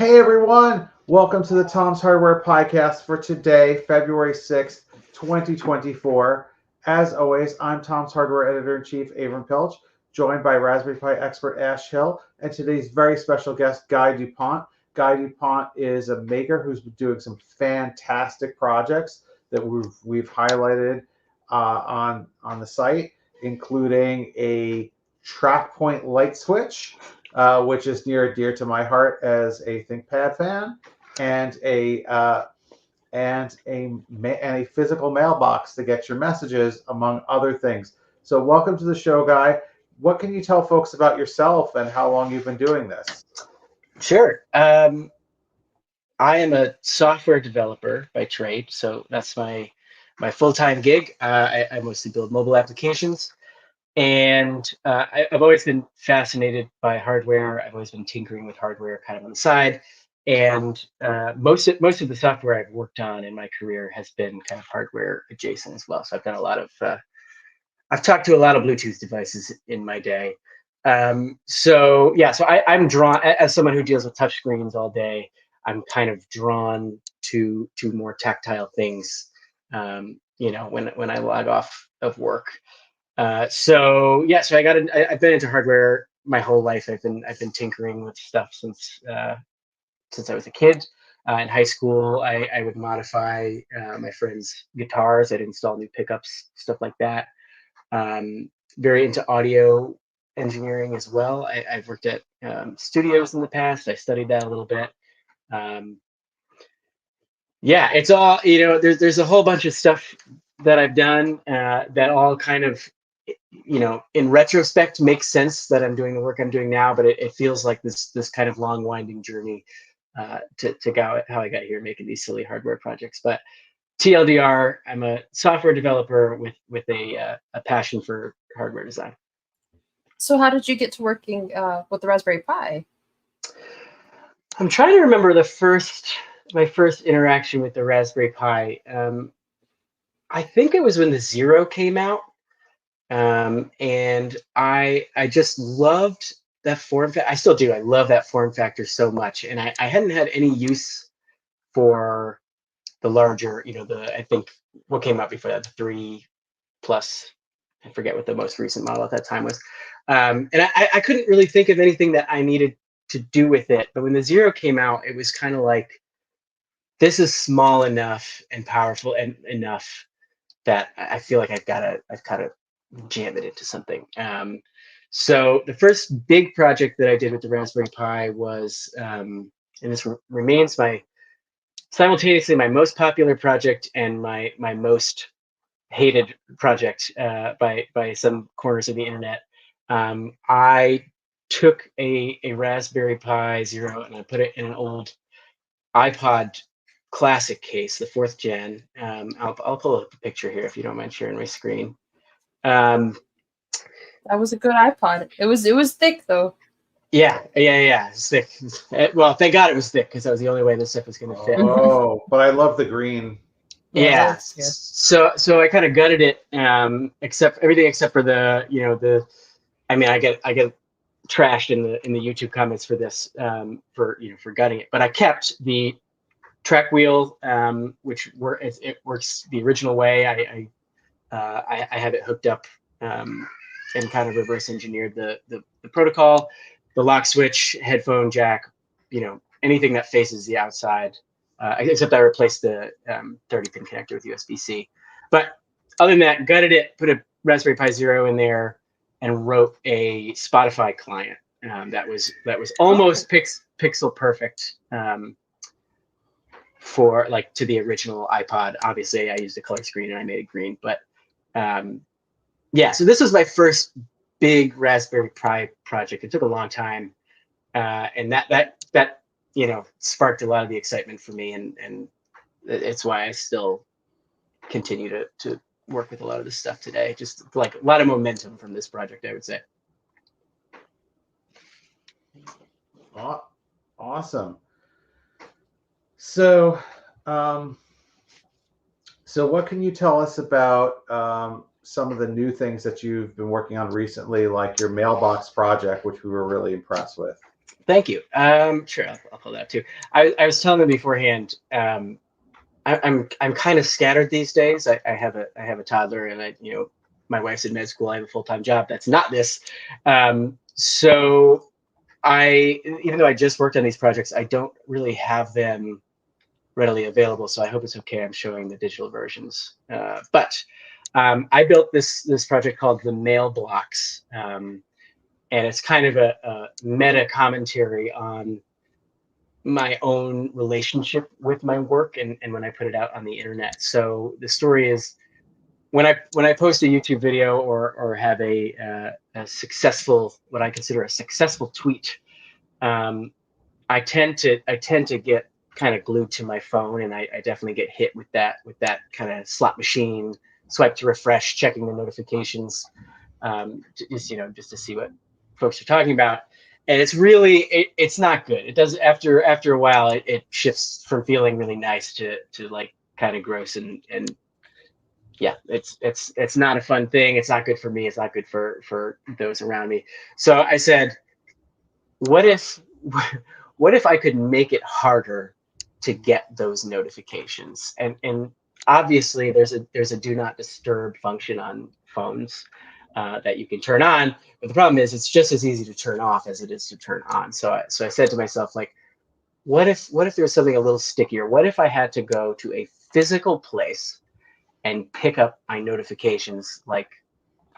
Hey everyone, welcome to the Tom's Hardware Podcast for today, February 6th, 2024. As always, I'm Tom's Hardware Editor-in-Chief, Avram Pilch, joined by Raspberry Pi expert Ash Hill, and today's very special guest, Guy Dupont. Guy Dupont is a maker who's been doing some fantastic projects that we've highlighted on the site, including a TrackPoint light switch, which is near and dear to my heart as a ThinkPad fan, and a physical mailbox to get your messages, among other things. So, welcome to the show, Guy. What can you tell folks about yourself and how long you've been doing this? Sure. I am a software developer by trade, so that's my full-time gig. I mostly build mobile applications, and I've always been fascinated by hardware. I've always been tinkering with hardware kind of on the side, and most of the software I've worked on in my career has been kind of hardware adjacent as well. So I've done a lot of I've talked to a lot of Bluetooth devices in my day. So I'm drawn, as someone who deals with touchscreens all day. I'm kind of drawn to more tactile things. When I log off of work. So I've been into hardware my whole life. I've been tinkering with stuff since I was a kid. In high school, I would modify my friends' guitars. I'd install new pickups, stuff like that. Very into audio engineering as well. I've worked at studios in the past. I studied that a little bit. It's all, there's a whole bunch of stuff that I've done that all kind of, in retrospect makes sense that I'm doing the work I'm doing now, but it feels like this kind of long winding journey to go how I got here making these silly hardware projects. But TLDR, I'm a software developer with a passion for hardware design. So how did you get to working with the Raspberry Pi? I'm trying to remember my first interaction with the Raspberry Pi. I think it was when the Zero came out, and I just loved that form factor. I still do. I love that form factor so much, and I hadn't had any use for the larger, I think what came out before that, the 3 Plus. I forget what the most recent model at that time was, and I couldn't really think of anything that I needed to do with it. But when the Zero came out, it was kind of like, this is small enough and powerful and enough that I feel like I've got to jam it into something. So the first big project that I did with the Raspberry Pi was, and this remains simultaneously my most popular project and my most hated project by some corners of the internet. I took a Raspberry Pi Zero and I put it in an old iPod Classic case, the 4th gen. I'll pull up a picture here if you don't mind sharing my screen. That was a good iPod. It was thick though. Yeah, it's thick. Well, thank God it was thick, because that was the only way this stuff was going to fit. Oh, but I love the green. Yeah. So I kind of gutted it, except for the I get trashed in the YouTube comments for this, for gutting it. But I kept the track wheel, which it works the original way. I have it hooked up, and kind of reverse engineered the protocol, the lock switch, headphone jack, anything that faces the outside, except I replaced the 30-pin connector with USB-C. But other than that, gutted it, put a Raspberry Pi Zero in there, and wrote a Spotify client that was almost pixel perfect, for to the original iPod. Obviously, I used a color screen and I made it green, but so this was my first big Raspberry Pi project. It took a long time, and that sparked a lot of the excitement for me, and it's why I still continue to work with a lot of this stuff today. Just like a lot of momentum from this project, I would say. Awesome. So what can you tell us about some of the new things that you've been working on recently, like your mailbox project, which we were really impressed with? Thank you. Sure, I'll pull that too. I was telling them beforehand. I'm kind of scattered these days. I have a toddler, and my wife's in med school. I have a full-time job. That's not this. So even though I just worked on these projects, I don't really have them readily available. So I hope it's okay. I'm showing the digital versions. But I built this project called the Mailbox, and it's kind of a meta commentary on my own relationship with my work and when I put it out on the internet. So the story is when I post a YouTube video or have a successful, what I consider a successful tweet, I tend to get kind of glued to my phone, and I definitely get hit with that kind of slot machine, swipe to refresh, checking the notifications, just to see what folks are talking about. And it's really it's not good. It does after a while it shifts from feeling really nice to like kind of gross and yeah, it's not a fun thing. It's not good for me. It's not good for those around me. So I said, what if I could make it harder to get those notifications? And obviously there's a do not disturb function on phones that you can turn on, but the problem is it's just as easy to turn off as it is to turn on. So I said to myself, like, what if there's something a little stickier? What if I had to go to a physical place and pick up my notifications like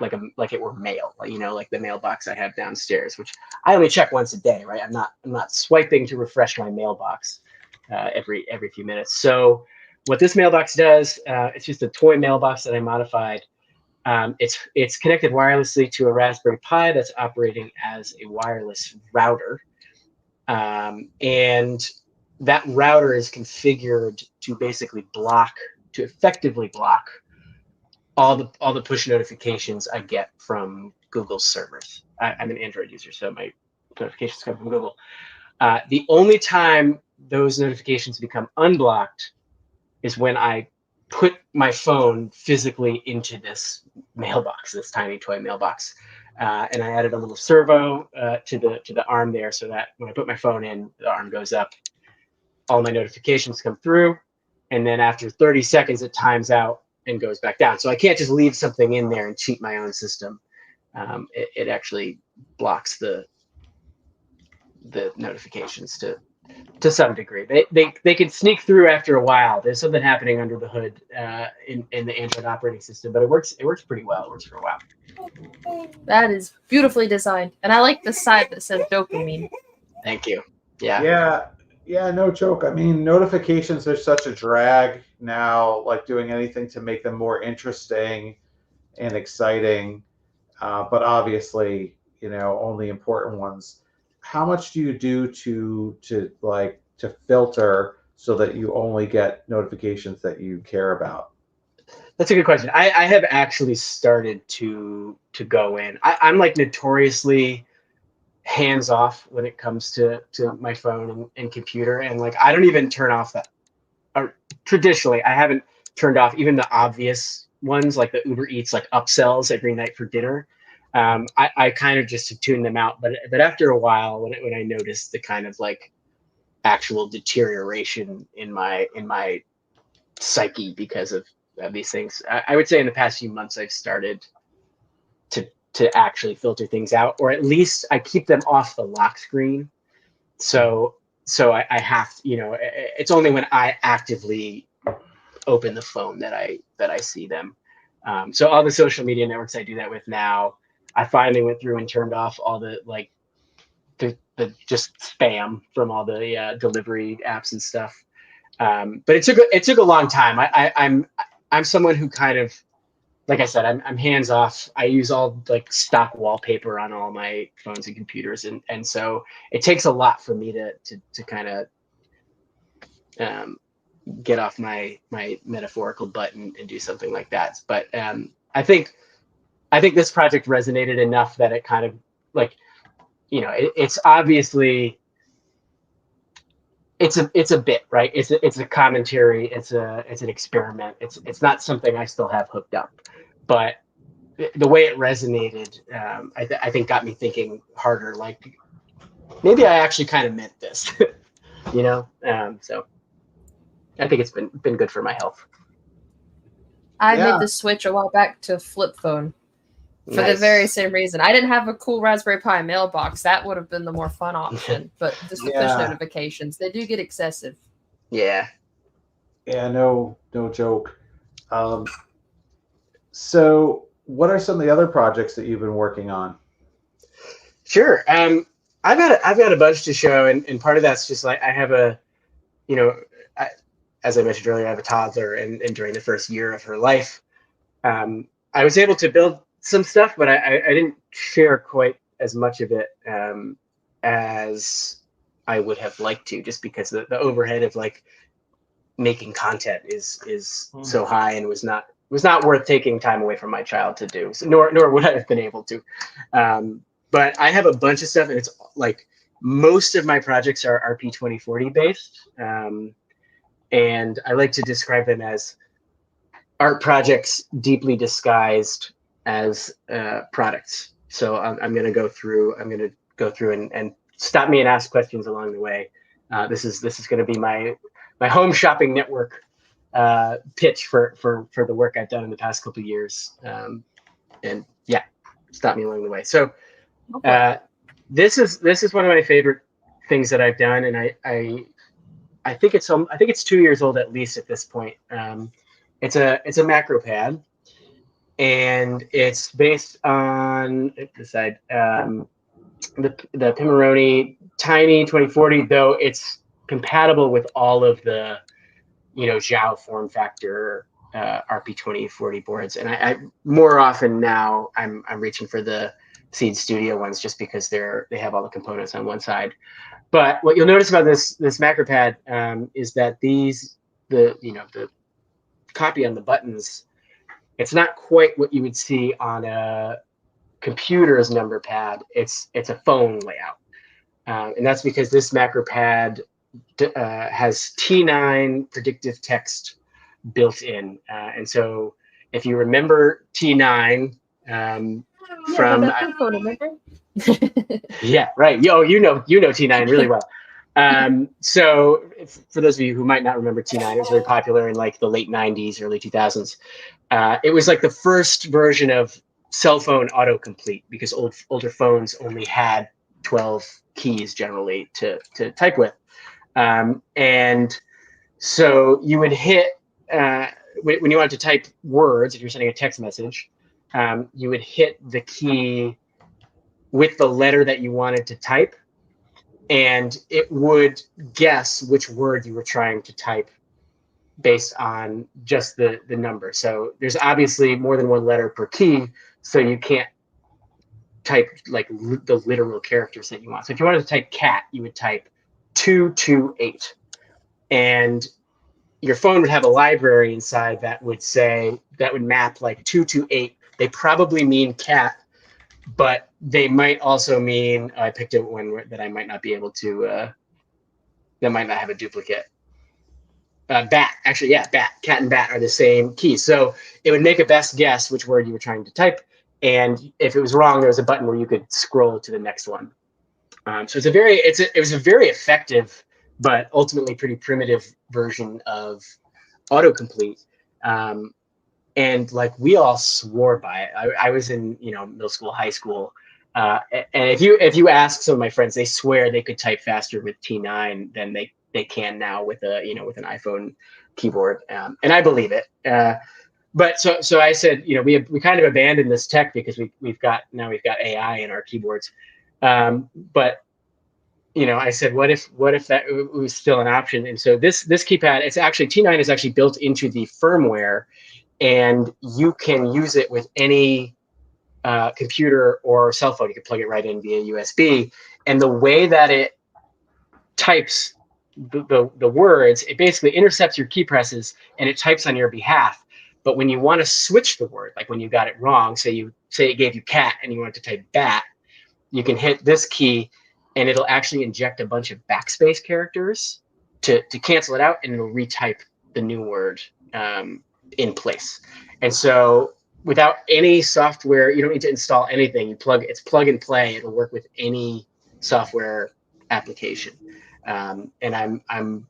it were mail, like the mailbox I have downstairs, which I only check once a day, right? I'm not swiping to refresh my mailbox every few minutes. So what this mailbox does, it's just a toy mailbox that I modified. It's connected wirelessly to a Raspberry Pi that's operating as a wireless router, and that router is configured to basically effectively block all the push notifications I get from Google's servers. I'm an Android user, so my notifications come from Google. The only time those notifications become unblocked is when I put my phone physically into this mailbox, this tiny toy mailbox. And I added a little servo to the arm there, so that when I put my phone in, the arm goes up, all my notifications come through, and then after 30 seconds, it times out and goes back down. So I can't just leave something in there and cheat my own system. It actually blocks the notifications to some degree. They can sneak through after a while. There's something happening under the hood in the Android operating system, but it works pretty well. It works for a while. That is beautifully designed, and I like the side that says dopamine. Thank you. Yeah. Yeah, no joke. I mean, notifications are such a drag now, like doing anything to make them more interesting and exciting. But obviously, only important ones. How much do you do to filter so that you only get notifications that you care about? That's a good question. I have actually started to go in. I'm like notoriously hands off when it comes to my phone and computer, and like I don't even turn off that. Traditionally, I haven't turned off even the obvious ones like the Uber Eats like upsells every night for dinner. I kind of just tune them out, but after a while, when I noticed the kind of like actual deterioration in my psyche because of these things, I would say in the past few months I've started to actually filter things out, or at least I keep them off the lock screen. So I have, it's only when I actively open the phone that I see them. So all the social media networks I do that with now, I finally went through and turned off all the like the just spam from all the delivery apps and stuff. But it took a long time. I'm someone who kind of, like I said, I'm hands off. I use all like stock wallpaper on all my phones and computers, and so it takes a lot for me to kind of get off my metaphorical butt and do something like that. But I think this project resonated enough that it kind of like, it's obviously it's a bit, right? It's a commentary. It's an experiment. It's not something I still have hooked up, but the way it resonated, I think got me thinking harder. Like maybe I actually kind of meant this. So I think it's been good for my health. I Yeah. made the switch a while back to flip phone for the Nice. very same reason. I didn't have a cool Raspberry Pi mailbox. That would have been the more fun option. But just the push notifications, they do get excessive. Yeah. Yeah, no joke. So what are some of the other projects that you've been working on? Sure. I've got a bunch to show, and part of that's just like I have a, as I mentioned earlier, I have a toddler, and during the first year of her life, I was able to build some stuff, but I didn't share quite as much of it as I would have liked to, just because the overhead of like making content is so high, and was not worth taking time away from my child to do. So nor would I have been able to. But I have a bunch of stuff, and it's like most of my projects are RP2040 based, and I like to describe them as art projects deeply disguised as products. So I'm going to go through and stop me and ask questions along the way. This is going to be my home shopping network pitch for the work I've done in the past couple of years. And yeah, stop me along the way. So this is one of my favorite things that I've done, and I think it's 2 years old at least at this point. It's a macro pad, and it's based on the Pimoroni Tiny 2040, though it's compatible with all of the Xiao form factor RP2040 boards. And I more often now I'm reaching for the Seed Studio ones, just because they have all the components on one side. But what you'll notice about this macro pad is that the copy on the buttons, it's not quite what you would see on a computer's number pad. It's a phone layout, and that's because this macro pad has T9 predictive text built in, and so if you remember T9 from yeah, right. You know T9 really well. So for those of you who might not remember T9, it was very popular in like the late 90s, early 2000s. It was like the first version of cell phone autocomplete, because older phones only had 12 keys generally to type with. And so you would hit, when you wanted to type words, if you're sending a text message, you would hit the key with the letter that you wanted to type, and it would guess which word you were trying to type based on just the number. So there's obviously more than one letter per key, so you can't type like the literal characters that you want. So if you wanted to type cat, you would type 228, and your phone would have a library inside that would map like 228. They probably mean cat, but they might also mean, I picked out one that I might not be able to, that might not have a duplicate. Bat, actually, yeah, bat. Cat and bat are the same key. So it would make a best guess which word you were trying to type. And if it was wrong, there was a button where you could scroll to the next one. So it was a very effective, but ultimately pretty primitive version of autocomplete. And like we all swore by it. I was in middle school, high school, and if you ask some of my friends, they swear they could type faster with T9 than they can now with with an iPhone keyboard, and I believe it. But so I said, we kind of abandoned this tech because we've got AI in our keyboards, but I said, what if that was still an option? And so this keypad, T9 is actually built into the firmware, and you can use it with any computer or cell phone. You can plug it right in via USB, and the way that it types the words, it basically intercepts your key presses and it types on your behalf. But when you want to switch the word, like when you got it wrong, say it gave you cat and you wanted to type bat, you can hit this key and it'll actually inject a bunch of backspace characters to cancel it out, and it'll retype the new word in place. And so without any software, you don't need to install anything. It's plug and play. It'll work with any software application, and I'm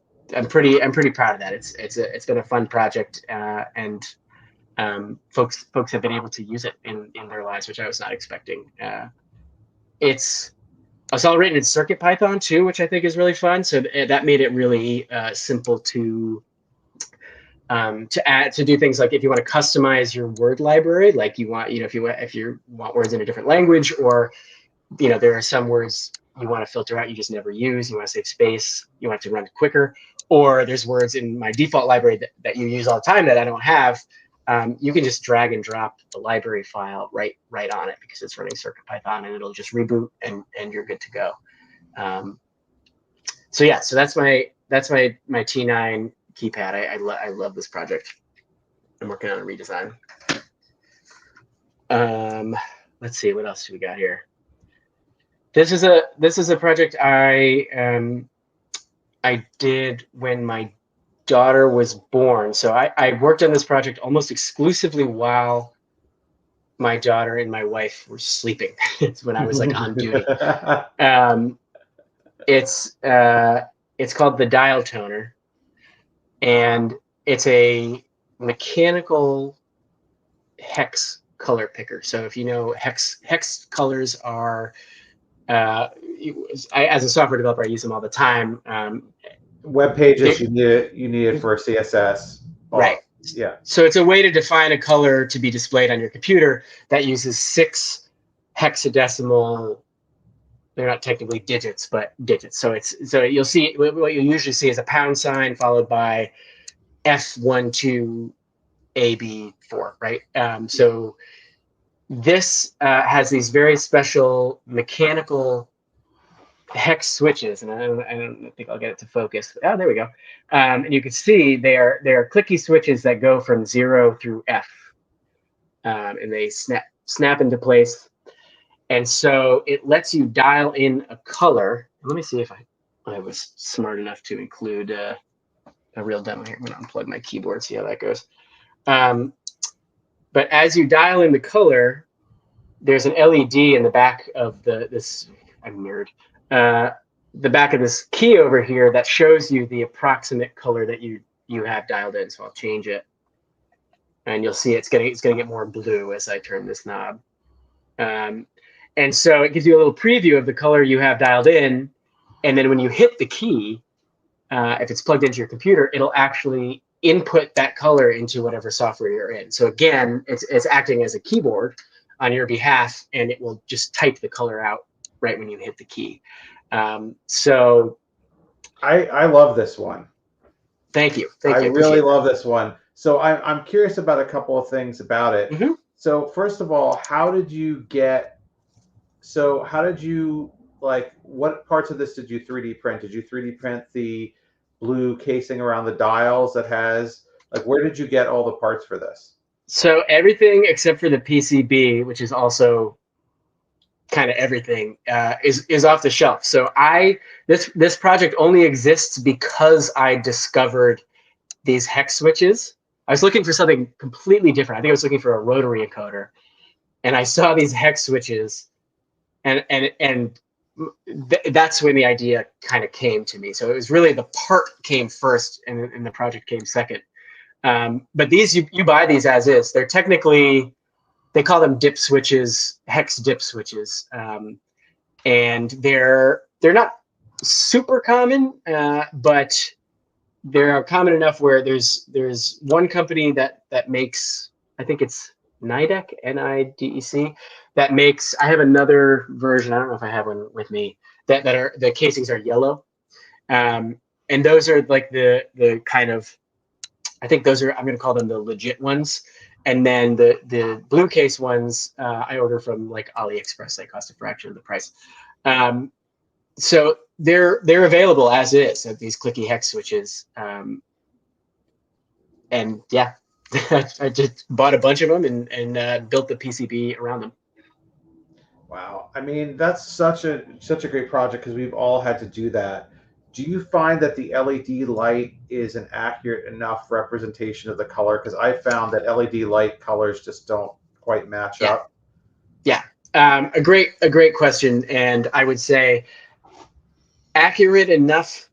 pretty proud of that. It's been a fun project, and folks have been able to use it in their lives, which I was not expecting. It's all written in CircuitPython too, which I think is really fun. So that made it really simple to do things like if you want to customize your word library, like you want, if you want words in a different language, or there are some words you want to filter out you just never use, you want to save space, you want it to run quicker, or there's words in my default library that you use all the time that I don't have. You can just drag and drop the library file right on it because it's running CircuitPython, and it'll just reboot and you're good to go. So that's my T9 keypad. I love this project. I'm working on a redesign. Let's see, what else do we got here? This is a project I did when my daughter was born. So I worked on this project almost exclusively while my daughter and my wife were sleeping. It's when I was like on duty. It's called the dial toner, and it's a mechanical hex color picker. So if you know, hex colors are, as a software developer, I use them all the time. Web pages, you need it for CSS. Right. Yeah. So it's a way to define a color to be displayed on your computer that uses 6 hexadecimal. They're not technically digits, but digits. So you'll see, what you usually see is a pound sign followed by F12AB4, right? So this has these very special mechanical hex switches, and I don't think I'll get it to focus. Oh, there we go. And you can see they are clicky switches that go from 0 through F, and they snap into place. And so it lets you dial in a color. Let me see if I was smart enough to include a real demo here. I'm going to unplug my keyboard, see how that goes. But as you dial in the color, there's an LED in the back of this. I'm nerd. The back of this key over here that shows you the approximate color that you have dialed in. So I'll change it, and you'll see it's gonna get more blue as I turn this knob. And so it gives you a little preview of the color you have dialed in, and then when you hit the key, if it's plugged into your computer, it'll actually input that color into whatever software you're in. So again, it's acting as a keyboard on your behalf, and it will just type the color out right when you hit the key. So I love this one. Thank you. I really love this one. So I'm curious about a couple of things about it. Mm-hmm. So first of all, how did you what parts of this did you 3D print? Did you 3D print the blue casing around the dials that has, where did you get all the parts for this? So everything except for the PCB, which is also kind of everything, is off the shelf. So this project only exists because I discovered these hex switches. I was looking for something completely different. I think I was looking for a rotary encoder, and I saw these hex switches, and that's when the idea kind of came to me. So it was really the part came first, and the project came second. But these you buy these as is. They're technically, they call them dip switches, hex dip switches, and they're not super common, but they're common enough where there's one company that makes, I think it's Nidec, NIDEC, that makes. I have another version. I don't know if I have one with me. That are, the casings are yellow, and those are like the kind of, I think those are, I'm going to call them the legit ones. And then the blue case ones I order from like AliExpress. They cost a fraction of the price. So they're available as is, these clicky hex switches. And yeah, I just bought a bunch of them and built the PCB around them. Wow. I mean, that's such a great project because we've all had to do that. Do you find that the LED light is an accurate enough representation of the color? Because I found that LED light colors just don't quite match up. Yeah, a great question, and I would say accurate enough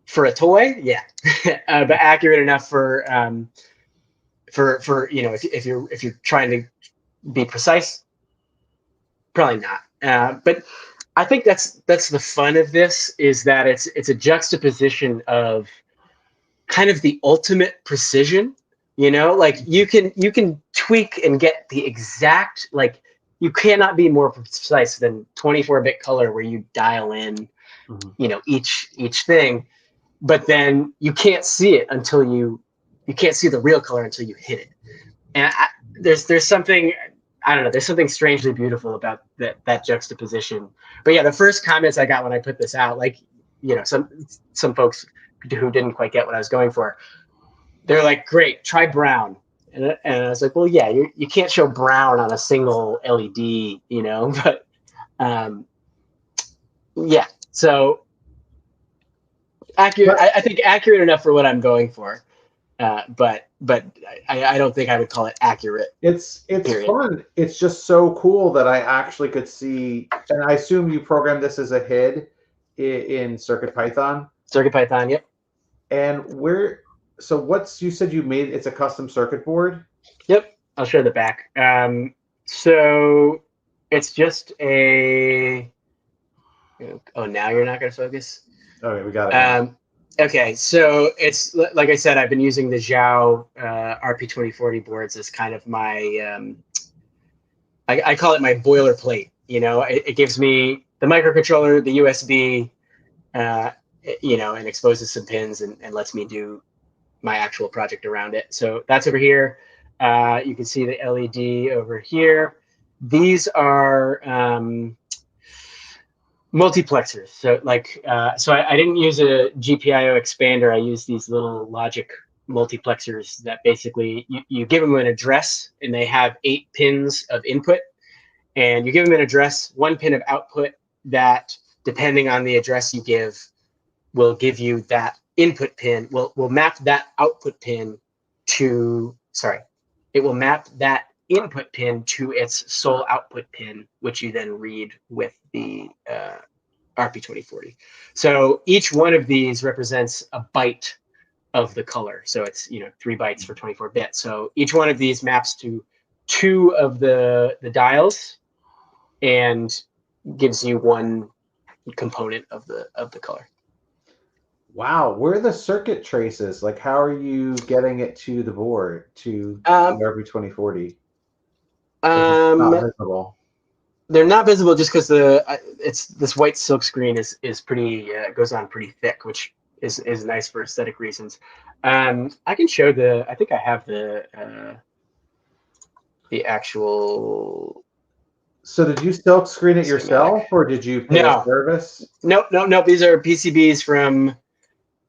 for a toy, yeah, but accurate enough for if you're trying to be precise, probably not. But I think that's the fun of this, is that it's a juxtaposition of kind of the ultimate precision. Like you can tweak and get the exact, like, you cannot be more precise than 24-bit color, where you dial in each thing, but then you can't see it until you can't see the real color until you hit it. And there's something, I don't know, there's something strangely beautiful about that juxtaposition. But yeah, the first comments I got when I put this out, like, some folks who didn't quite get what I was going for, they're like, great, try brown. And I was like, well, yeah, you can't show brown on a single LED, but yeah. So accurate, I think accurate enough for what I'm going for. But I don't think I would call it accurate. It's period. Fun. It's just so cool that I actually could see, and I assume you programmed this as a HID in CircuitPython. CircuitPython, yep. And you said you made, it's a custom circuit board? Yep, I'll show the back. So it's just a, now you're not going to focus? Okay, we got it. Okay, so it's, like I said, I've been using the Xiao RP2040 boards as kind of my, I call it my boilerplate. It gives me the microcontroller, the USB, and exposes some pins and lets me do my actual project around it. So that's over here. You can see the LED over here. These are multiplexers. So I didn't use a GPIO expander. I used these little logic multiplexers that basically you give them an address, and they have 8 pins of input, and you give them an address, 1 pin of output, that, depending on the address you give, will give you that input pin. Will map that output pin to, it will map that input pin to its sole output pin, which you then read with the RP2040. So each one of these represents a byte of the color. So it's 3 bytes for 24 bits. So each one of these maps to 2 of the dials and gives you 1 component of the color. Wow, where are the circuit traces? Like, how are you getting it to the board, to the RP2040? Not visible. They're not visible just because this white silk screen is pretty goes on pretty thick, which is nice for aesthetic reasons. I can show I think I have the actual. So did you silk screen it yourself, or did you pay a service? No. These are PCBs from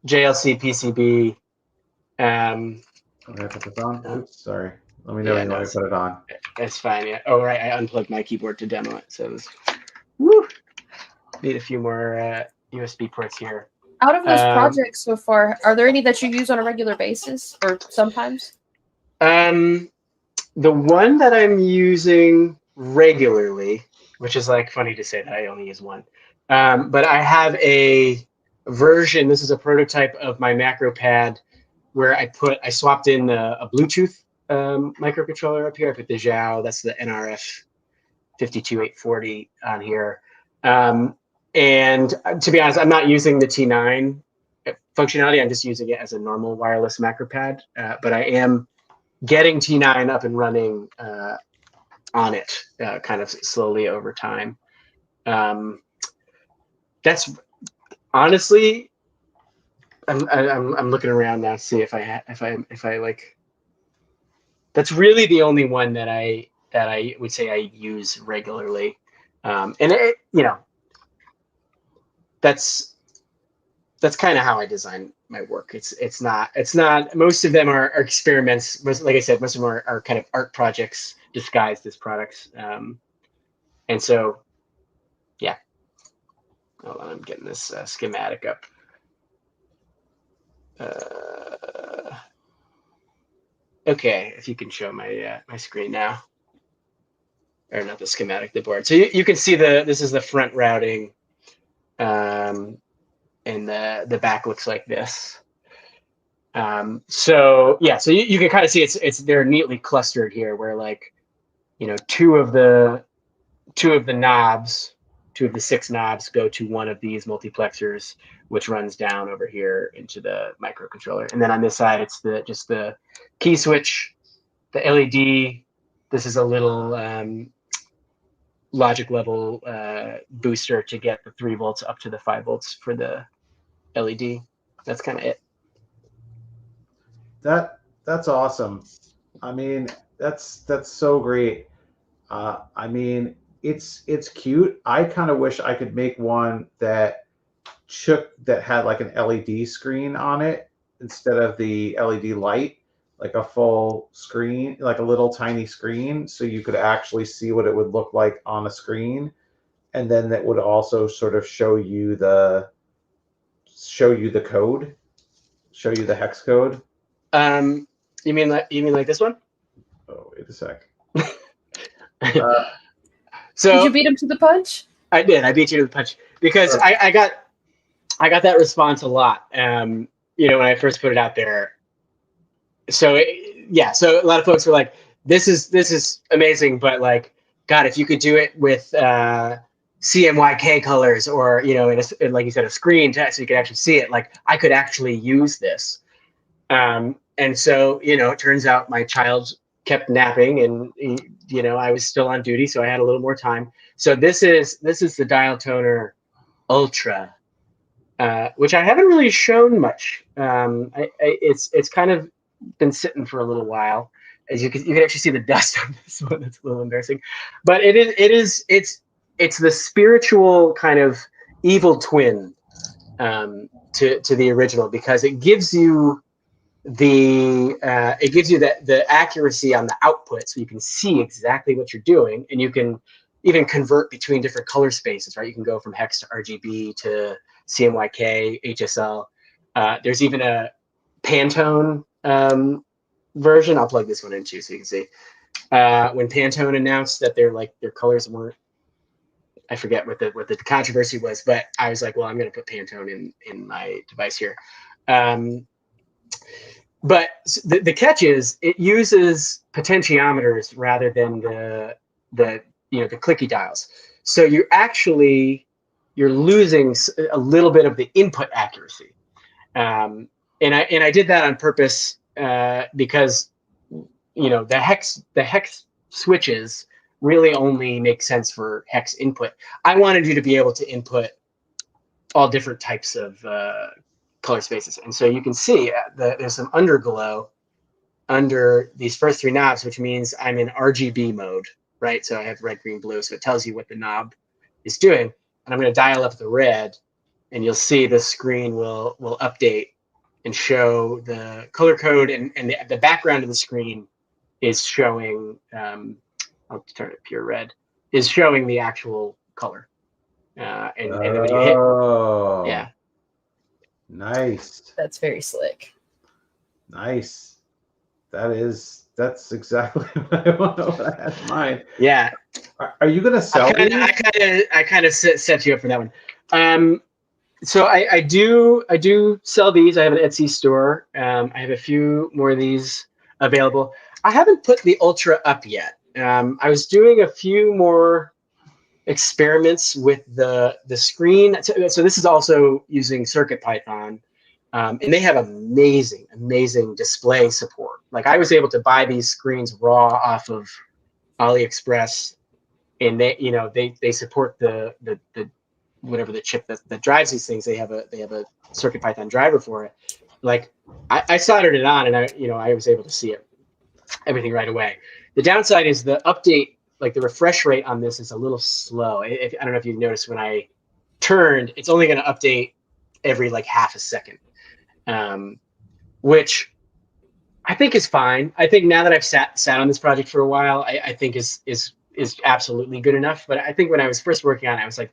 JLC PCB. I'm gonna put this on. Oops, sorry. Let me know when you want me to put it on. That's fine. Yeah. Oh, right. I unplugged my keyboard to demo it. So, woo. Need a few more USB ports here. Out of those projects so far, are there any that you use on a regular basis or sometimes? The one that I'm using regularly, which is like funny to say that I only use one, but I have a version. This is a prototype of my macro pad where I swapped in a Bluetooth microcontroller up here. I put the Xiao, that's the NRF 52840 on here. And to be honest, I'm not using the T9 functionality. I'm just using it as a normal wireless macro pad. But I am getting T9 up and running on it, kind of slowly over time. That's honestly, I'm looking around now to see if I like. That's really the only one that I would say I use regularly, and it, that's kind of how I design my work. It's not. Most of them are experiments. Like I said, most of them are kind of art projects disguised as products, and so, yeah. Hold on, I'm getting this schematic up. Okay, if you can show my my screen now, or not the schematic, the board. So you can see this is the front routing and the back looks like this. So you can kind of see they're neatly clustered here, where like, two of the 6 knobs go to one of these multiplexers, which runs down over here into the microcontroller. And then on this side, it's just the key switch, the LED. This is a little logic level booster to get the 3 volts up to the 5 volts for the LED. That's kind of it. That's awesome. I mean, that's so great. I mean, it's cute. I kind of wish I could make one that had like an LED screen on it instead of the LED light, like a full screen, like a little tiny screen, so you could actually see what it would look like on a screen, and then that would also sort of show you the code, show you the hex code. You mean like this one? Oh, wait a sec. So did you beat him to the punch? I did. I beat you to the punch because Sure. I got that response a lot. When I first put it out there. So so a lot of folks were like, "This is amazing," but like, God, if you could do it with CMYK colors, or in like you said, a screen so you could actually see it. Like, I could actually use this. And so, it turns out my child kept napping, and I was still on duty, so I had a little more time. So this is the Dial Toner Ultra, which I haven't really shown much. It's kind of been sitting for a little while. As you can actually see the dust on this one. It's a little embarrassing, but it's the spiritual kind of evil twin to the original, because it gives you the accuracy on the output, so you can see exactly what you're doing, and you can even convert between different color spaces, right? You can go from hex to RGB to CMYK, HSL. There's even a Pantone version. I'll plug this one in too, so you can see. When Pantone announced that their colors weren't, I forget what the controversy was, but I was like, well, I'm going to put Pantone in my device here. But the catch is it uses potentiometers rather than the clicky dials. So you're losing a little bit of the input accuracy. And I did that on purpose because the hex switches really only make sense for hex input. I wanted you to be able to input all different types of color spaces, and so you can see that there's some underglow under these first 3 knobs, which means I'm in RGB mode, right? So I have red, green, blue, so it tells you what the knob is doing, and I'm going to dial up the red, and you'll see the screen will update and show the color code, and the background of the screen is showing. I'll turn it pure red. Is showing the actual color, and then when you hit, yeah. Nice. That's very slick. Nice. That's exactly what I want to have in mind. Yeah. Are you going to sell these? I kind of set you up for that one. So I do sell these. I have an Etsy store. I have a few more of these available. I haven't put the Ultra up yet. I was doing a few more experiments with the screen. So this is also using CircuitPython, and they have amazing display support. Like, I was able to buy these screens raw off of AliExpress, and they support the whatever the chip that drives these things. They have a CircuitPython driver for it. Like, I soldered it on, and I was able to see everything right away. The downside is the update. Like, the refresh rate on this is a little slow. I don't know if you noticed, when I turned, it's only going to update every like half a second, which I think is fine. I think now that I've sat on this project for a while, I think is absolutely good enough. But I think when I was first working on it, I was like,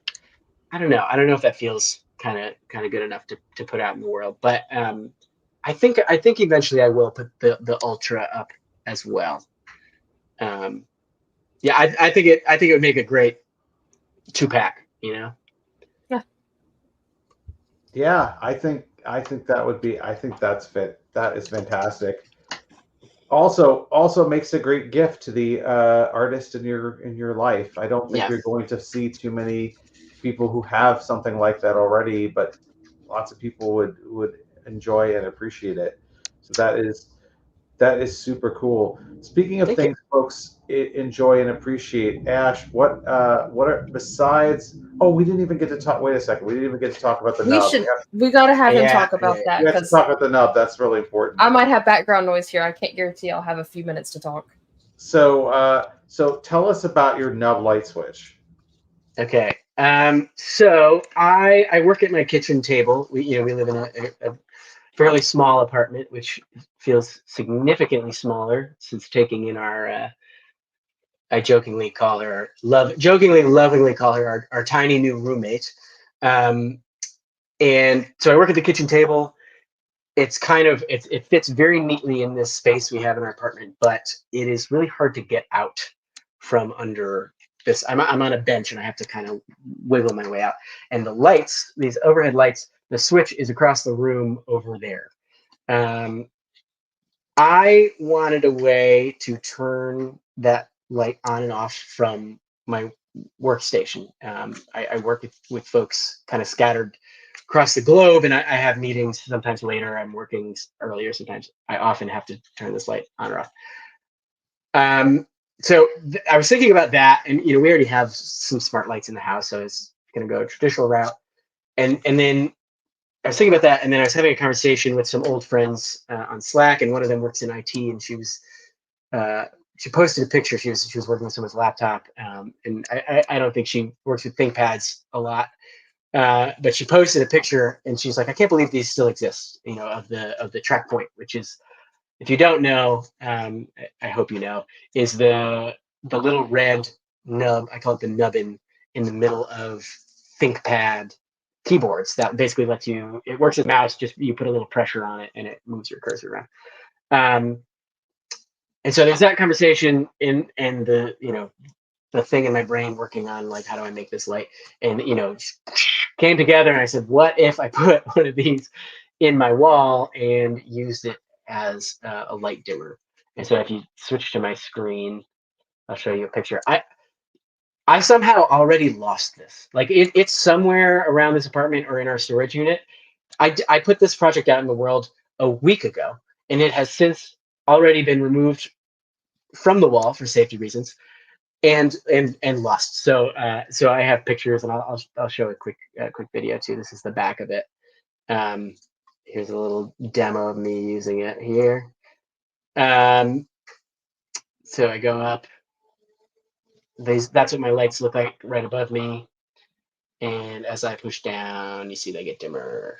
I don't know if that feels kind of good enough to put out in the world. But I think eventually I will put the Ultra up as well. Yeah, I think it would make a great 2-pack, Yeah. Yeah, I think that would be. I think that's fit. That is fantastic. Also makes a great gift to the artist in your life. I don't think Yeah. you're going to see too many people who have something like that already, but lots of people would enjoy and appreciate it. So that is super cool. Speaking of Thank you. things folks enjoy and appreciate, Ash, what are besides? Oh, we didn't even get to talk. Wait a second, we didn't even get to talk about the We nub. should. We got to have him Yeah, talk about yeah. that We have to because talk about the nub. That's really important. I might have background noise here. I can't guarantee I'll have a few minutes to talk. So tell us about your nub light switch. Okay. So I work at my kitchen table. We live in a fairly small apartment, which feels significantly smaller since taking in our I jokingly, lovingly call her our tiny new roommate. Um, and so I work at the kitchen table. It's kind of it fits very neatly in this space we have in our apartment, but it is really hard to get out from under this. I'm on a bench and I have to kind of wiggle my way out. And the lights, these overhead lights, the switch is across the room over there. Um, I wanted a way to turn that light on and off from my workstation. I work with folks kind of scattered across the globe, and I have meetings sometimes later. I'm working earlier. Sometimes I often have to turn this light on or off. Um, so I was thinking about that, and we already have some smart lights in the house, so I was going to go a traditional route. And then I was thinking about that, and then I was having a conversation with some old friends on Slack, and one of them works in IT, and uh, she posted a picture. She was working with someone's laptop, and I don't think she works with ThinkPads a lot, but she posted a picture, and she's like, I can't believe these still exist, of the TrackPoint, which is, if you don't know, I hope you know, is the little red nub. I call it the nubbin in the middle of ThinkPad keyboards that basically lets you. It works with mouse. Just you put a little pressure on it and it moves your cursor around. Um, and so there's that conversation and the thing in my brain working on like how do I make this light, and came together, and I said, what if I put one of these in my wall and used it as a light dimmer? And so if you switch to my screen, I'll show you a picture. I somehow already lost this. Like it's somewhere around this apartment or in our storage unit. I put this project out in the world a week ago, and it has since already been removed from the wall for safety reasons and lost. So I have pictures, and I'll show a quick video too. This is the back of it. Um, Here's a little demo of me using it here. So I go up. That's what my lights look like right above me. And as I push down, you see they get dimmer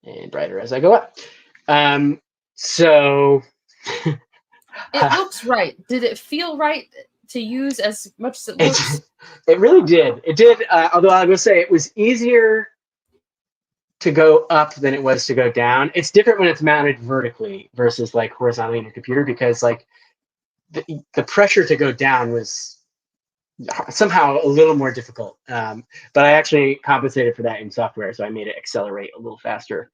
and brighter as I go up. So It looks right. Did it feel right to use as much as it it, looks? it really did. It did. Although I will say it was easier to go up than it was to go down. It's different when it's mounted vertically versus like horizontally in your computer, because like the pressure to go down was somehow a little more difficult. But I actually compensated for that in software, so I made it accelerate a little faster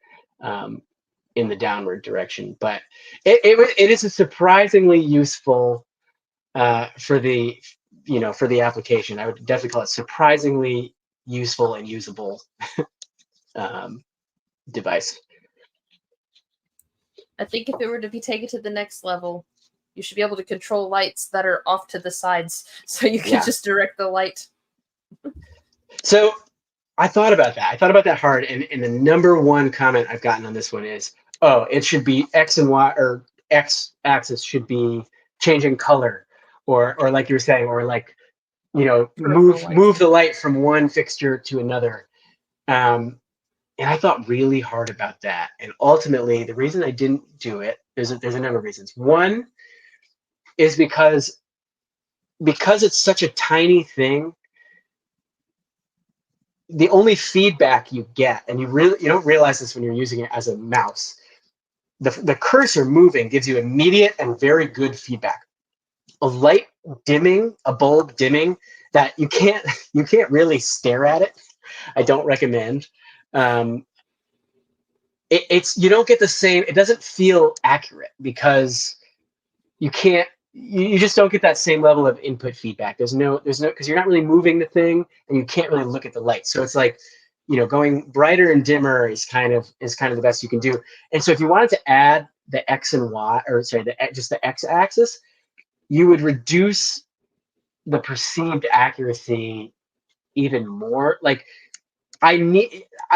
in the downward direction. But it is a surprisingly useful for the application. I would definitely call it surprisingly useful and usable um, device. I think if it were to be taken to the next level, you should be able to control lights that are off to the sides, so you can just direct the light. So I thought about that. I thought about that hard, and the number one comment I've gotten on this one is, oh, it should be X and Y, or X axis should be changing color, or like you were saying, or like move the light from one fixture to another. And I thought really hard about that. And ultimately, the reason I didn't do it, there's a number of reasons. One is because it's such a tiny thing. The only feedback you get, and you don't realize this when you're using it as a mouse, the cursor moving gives you immediate and very good feedback. A light dimming, a bulb dimming, that you can't really stare at it. I don't recommend. you don't get the same. It doesn't feel accurate because you can't. You just don't get that same level of input feedback. There's no because you're not really moving the thing and you can't really look at the light. So it's like, going brighter and dimmer is kind of the best you can do. And so if you wanted to add the X and Y, or sorry, just the X axis, you would reduce the perceived accuracy even more. Like I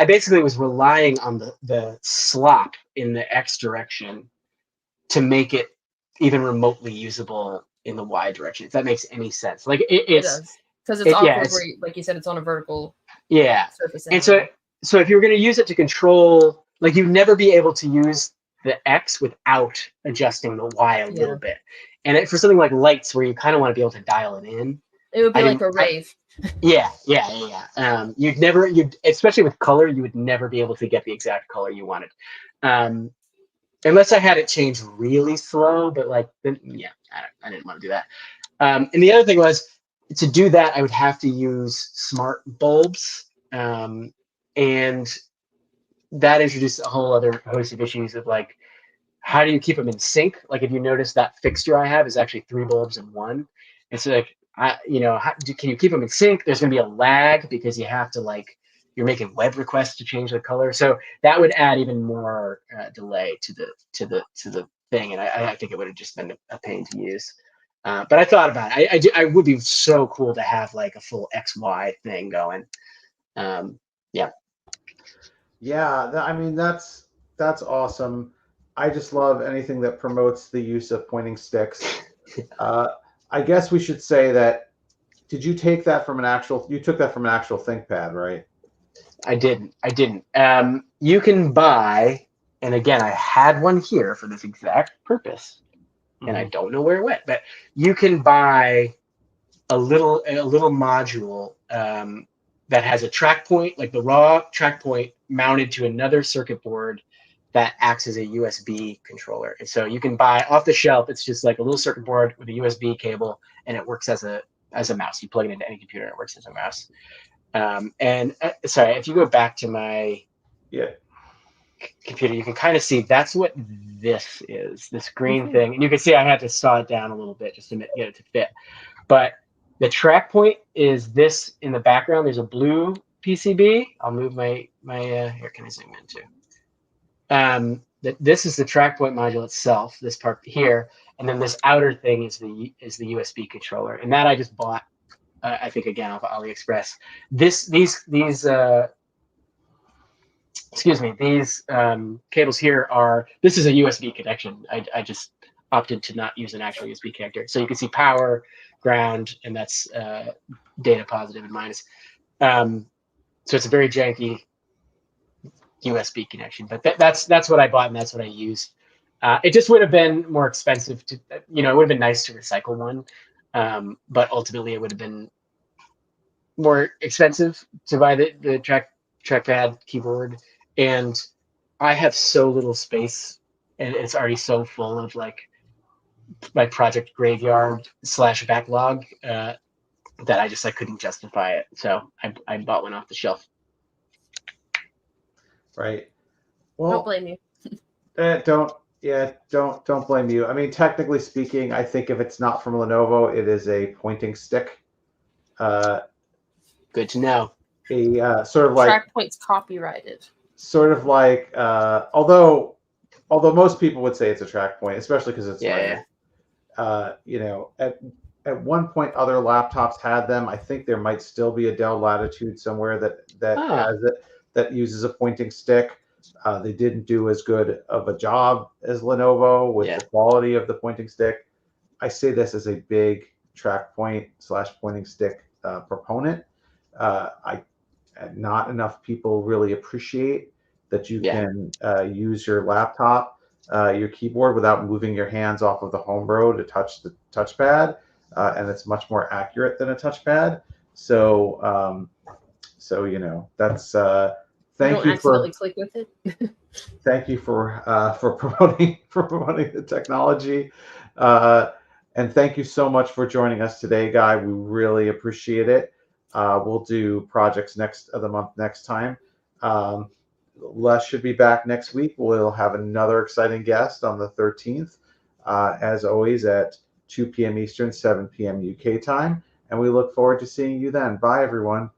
basically was relying on the slop in the X direction to make it even remotely usable in the Y direction, if that makes any sense. Like It does, because it's awkward yeah, where, like you said, it's on a vertical surface. And so if you're going to use it to control, like, you'd never be able to use the X without adjusting the Y a little bit. And for something like lights, where you kind of want to be able to dial it in, it would be like a rave. Yeah. Especially with color, you would never be able to get the exact color you wanted, unless I had it change really slow. But I didn't want to do that. And the other thing was, to do that, I would have to use smart bulbs, and that introduced a whole other host of issues of, like, how do you keep them in sync? Like, if you notice, that fixture I have is actually 3 bulbs in one. And so, like, can you keep them in sync? There's going to be a lag because you have to, like, you're making web requests to change the color. So that would add even more delay to the thing. And I think it would have just been a pain to use. But I thought about it. I would be so cool to have, like, a full XY thing going. I mean, that's awesome. I just love anything that promotes the use of pointing sticks. I guess we should say that. Did you take that from an actual? You took that from an actual ThinkPad, right? I didn't. You can buy, and again, I had one here for this exact purpose, and I don't know where it went, but you can buy a little module that has a TrackPoint, like the raw TrackPoint, mounted to another circuit board that acts as a USB controller. And so you can buy off the shelf. It's just like a little circuit board with a USB cable, and it works as a mouse. You plug it into any computer, and it works as a mouse. Sorry, if you go back to my computer, you can kind of see that's what this is, this green thing. And you can see I had to saw it down a little bit just to get it to fit. But the TrackPoint is this in the background. There's a blue PCB. I'll move my here. Can I zoom in too? This is the TrackPoint module itself, this part here, and then this outer thing is the USB controller, and that I just bought, I think, again, off of AliExpress. These cables here are. This is a USB connection. I just opted to not use an actual USB connector, so you can see power, ground, and that's data positive and minus. So it's a very janky USB connection, but that's what I bought, and that's what I used. It just would have been more expensive to, it would have been nice to recycle one, but ultimately it would have been more expensive to buy the trackpad keyboard, and I have so little space, and it's already so full of, like, my project graveyard / backlog that I couldn't justify it, so I bought one off the shelf. Right. Well, don't blame you. Don't blame you. I mean, technically speaking, I think if it's not from Lenovo, it is a pointing stick. Good to know. A sort of like TrackPoint's copyrighted. Sort of like, although most people would say it's a TrackPoint, especially because it's at one point other laptops had them. I think there might still be a Dell Latitude somewhere that has it, that uses a pointing stick. They didn't do as good of a job as Lenovo with the quality of the pointing stick. I say this as a big TrackPoint / pointing stick proponent. Not enough people really appreciate that you can use your laptop, your keyboard, without moving your hands off of the home row to touch the touchpad, and it's much more accurate than a touchpad. So, that's. Thank you for click with it. Thank you for promoting the technology, and thank you so much for joining us today, Guy. We really appreciate it. We'll do projects next of the month next time. Les should be back next week. We'll have another exciting guest on the 13th, as always, at 2 p.m. Eastern, 7 p.m. UK time. And we look forward to seeing you then. Bye, everyone.